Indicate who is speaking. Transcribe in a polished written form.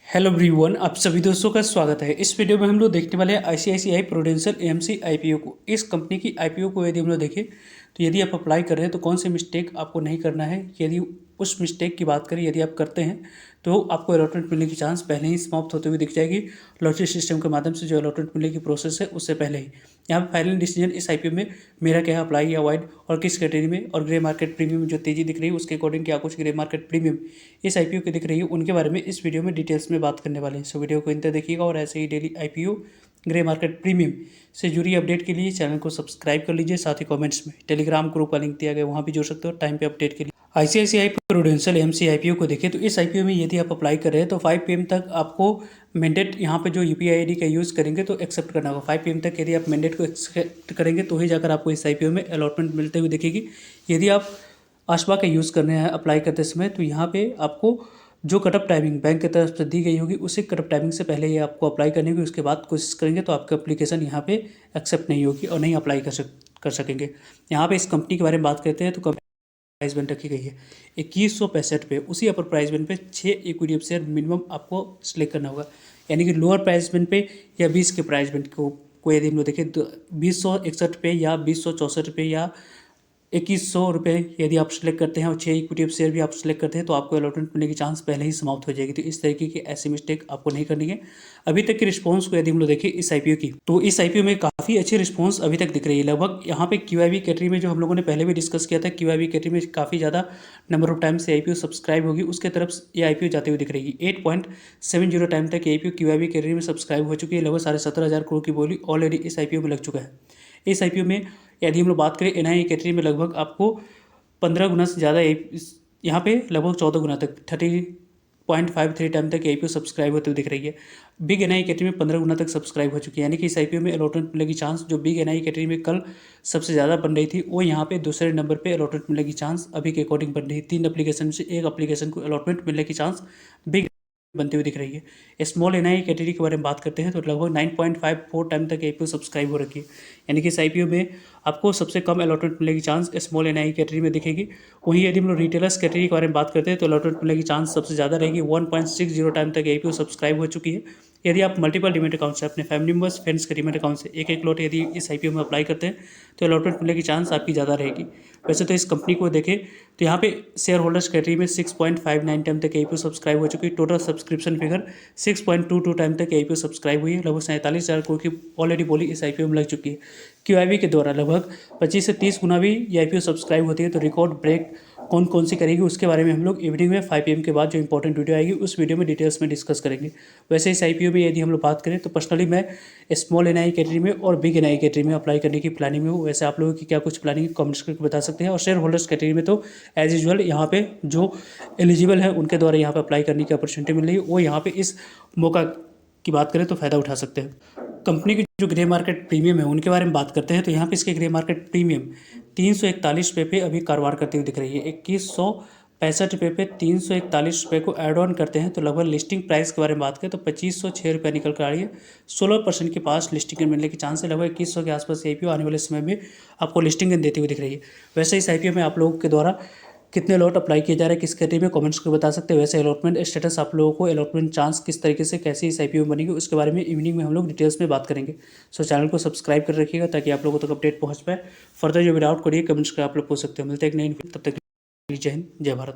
Speaker 1: Hello everyone, आप सभी दोस्तों का स्वागत है। इस वीडियो में हम लोग देखने वाले हैं आईसीआईसीआई प्रूडेंशियल एएमसी आईपीओ को। इस कंपनी की आईपीओ को यदि हम लोग देखें तो यदि आप अप्लाई कर रहे हैं तो कौन से मिस्टेक आपको नहीं करना है। यदि उस मिस्टेक की बात करें, यदि आप करते हैं तो आपको अलॉटमेंट मिलने की चांस पहले ही समाप्त होते हुए दिख जाएगी। लॉटरी सिस्टम के माध्यम से जो अलॉटमेंट मिलने की प्रोसेस है उससे पहले ही यहाँ पर फाइनल डिसीजन इस आईपीओ में मेरा क्या है, अप्लाई या अवॉइड, और किस कैटेगरी में, और ग्रे मार्केट प्रीमियम में जो तेजी दिख रही है उसके अकॉर्डिंग क्या कुछ ग्रे मार्केट प्रीमियम इस आईपीओ की दिख रही है, उनके बारे में इस वीडियो में डिटेल्स में बात करने वाले हैं। सो वीडियो को इंतजार देखिएगा और ऐसे ही daily IPO grey market premium से जुड़ी अपडेट के लिए चैनल को सब्सक्राइब कर लीजिए। साथ ही कमेंट्स में टेलीग्राम ग्रुप का लिंक दिया गया, वहाँ भी जुड़ सकते हो टाइम पे अपडेट के लिए। आईसीआईसीआई प्रूडेंशियल एएमसी आईपीओ को देखें तो इस आईपीओ में यदि आप अप्लाई कर रहे हैं तो 5 PM तक आपको मैंडेट यहाँ पे जो यूपीआई आईडी का यूज़ करेंगे तो एक्सेप्ट करना होगा। 5 PM तक यदि आप मैंडेट को एक्सेप्ट करेंगे तो ही जाकर आपको इस आईपीओ में अलॉटमेंट मिलते हुए दिखेगी। यदि आप आशबा का यूज़ करने हैं अप्लाई करते समय तो यहाँ पे आपको जो कटअप टाइमिंग बैंक की तरफ से दी गई होगी उसी कटअप टाइमिंग से पहले ये आपको अप्लाई करनी होगी। उसके बाद कोशिश करेंगे तो आपकी एप्लीकेशन यहाँ पे एक्सेप्ट नहीं होगी और नहीं अप्लाई कर सकेंगे। यहाँ पे इस कंपनी के बारे में बात करते हैं तो प्राइस बैंड रखी गई है 2165 पे। उसी अपर प्राइस बैंड पे 6 इक्विटी शेयर मिनिमम आपको सिलेक्ट करना होगा, यानी कि लोअर प्राइस बैंड पे या 20 के प्राइस बैंड को यदि हम लोग देखें तो 2061 पे या 2064 पे या 2100 रुपये यदि आप सिलेक्ट करते हैं और 6 इक्विटी शेयर भी आप सिलेक्ट करते हैं तो आपको अलॉटमेंट मिलने की चांस पहले ही समाप्त हो जाएगी। तो इस तरीके की ऐसी मिस्टेक आपको नहीं करनी है। अभी तक की रिस्पॉन्स को यदि हम लोग देखें इस आईपीओ की तो इस आईपीओ में काफ़ी अच्छी रिस्पॉन्स अभी तक दिख रही है। लगभग यहाँ पे क्यूआईबी कैटेगरी में जो हम लोगों ने पहले भी डिस्कस किया था, क्यूआईबी कैटेगरी में काफ़ी ज़्यादा नंबर ऑफ टाइम से आईपीओ सब्सक्राइब होगी, उसके तरफ ये आईपीओ जाते हुए दिख रही है। 8.70 टाइम तक आईपीओ क्यूआईबी कैटेगरी में सब्सक्राइब हो चुकी है। लगभग 17,500 करोड़ की बोली ऑलरेडी इस आईपीओ में लग चुका है। इस आईपीओ में यदि हम लोग बात करें एनआईई कैटेगरी में लगभग आपको 15 गुना से ज़्यादा यहाँ पे लगभग 14 गुना तक 30.53 टाइम तक आईपीओ सब्सक्राइब होते हुए दिख रही है। बिग एनआई कैटेगरी में 15 गुना तक सब्सक्राइब हो चुकी है, यानी कि इस आईपीओ में अलॉटमेंट मिलने की चांस जो बिग एनआई कैटेगरी में कल सबसे ज़्यादा बन रही थी वो यहाँ पे दूसरे नंबर पे अलॉटमेंट मिलने की चांस अभी के अकॉर्डिंग बन रही है। 3 एप्लीकेशन से एक एप्लीकेशन को अलॉटमेंट मिलने की चांस बिग बनती हुई दिख रही है। स्मॉल एनआई कैटेगरी के बारे में बात करते हैं तो लगभग 9.54 टाइम तक आईपीओ सब्सक्राइब हो रखी है, यानी कि इस आईपीओ में आपको सबसे कम अलॉटमेंट मिलने की चांस स्मॉल एनआई कैटेगरी में दिखेगी। वहीं यदि हम लोग रिटेलर्स कैटेगरी के बारे में बात करते हैं तो अलॉटमेंट मिलने की चांस सबसे ज़्यादा रहेगी। 1.60 टाइम तक आईपीओ सब्सक्राइब हो चुकी है। यदि आप मल्टीपल डीमेट अकाउंट से अपने फैमिली मेम्बर्स फ्रेंड्स के डीमेट अकाउंट से एक एक लॉट यदि इस आईपीओ में अप्लाई करते हैं तो अलॉटमेंट मिलने की चांस आपकी ज़्यादा रहेगी। वैसे तो इस कंपनी को देखें तो यहाँ पे शेयर होल्डर्स कैटेगरी में 6.59 टाइम तक आईपीओ सब्सक्राइब हो चुकी है। टोटल सब्सक्रिप्शन फिगर 6.22 टाइम तक आईपीओ सब्सक्राइब हुई है। लगभग 47,000 करोड़ की ऑलरेडी बोली इस आईपीओ में लग चुकी है। क्यूआईबी के द्वारा लगभग 25 से 30 गुना भी ये आईपीओ सब्सक्राइब होती है। तो रिकॉर्ड ब्रेक कौन कौन सी करेगी उसके बारे में हम लोग इवनिंग में 5 PM के बाद जो इंपॉर्टेंट वीडियो आएगी उस वीडियो में डिटेल्स में डिस्कस करेंगे। वैसे इस आईपीओ में यदि हम लोग बात करें तो पर्सनली मैं स्मॉल एनआई कैटेगरी में और बिग एनआई कैटेगरी में अप्लाई करने की प्लानिंग में हूँ। वैसे आप लोगों की क्या कुछ प्लानिंग कमेंट्स करके बता सकते हैं। और शेयर होल्डर्स कैटेगरी में तो एज यूजुअल यहाँ पे जो एलिजिबल है उनके द्वारा यहाँ पे अप्लाई करने की अपॉर्चुनिटी मिल रही है, वो यहाँ पे इस मौका की बात करें तो फ़ायदा उठा सकते हैं। कंपनी की जो ग्रे मार्केट प्रीमियम है उनके बारे में बात करते हैं तो यहाँ पे इसके ग्रे मार्केट प्रीमियम 341 रुपये पे अभी कारोबार करती हुई दिख रही है। 2165 रुपये पे 341 रुपये को ऐड ऑन करते हैं तो लगभग लिस्टिंग प्राइस के बारे में बात करें तो 2506 रुपये निकल कर आ रही है। 16% के पास लिस्टिंग मिलने की चांस है। लगभग 2100 के आसपास आईपीओ आने वाले समय में आपको लिस्टिंग देती हुई दिख रही है। वैसे इस आईपीओ में आप लोगों के द्वारा कितने लॉट अप्लाई किए जा रहे हैं किस कैटेगरी में कमेंट्स को बता सकते हैं। वैसे अलॉटमेंट स्टेटस आप लोगों को अलॉटमेंट चांस किस तरीके से कैसे इस आईपीओ में बनेगी उसके बारे में इवनिंग में हम लोग डिटेल्स में बात करेंगे। सो चैनल को सब्सक्राइब कर रखिएगा ताकि आप लोगों तक अपडेट पहुंच पाए। फर्दर जो भी डाउट करिए कमेंट्स कर आप लोग पूछ सकते हो। मिलते हैं एक नई, तब तक जय हिंद जय भारत।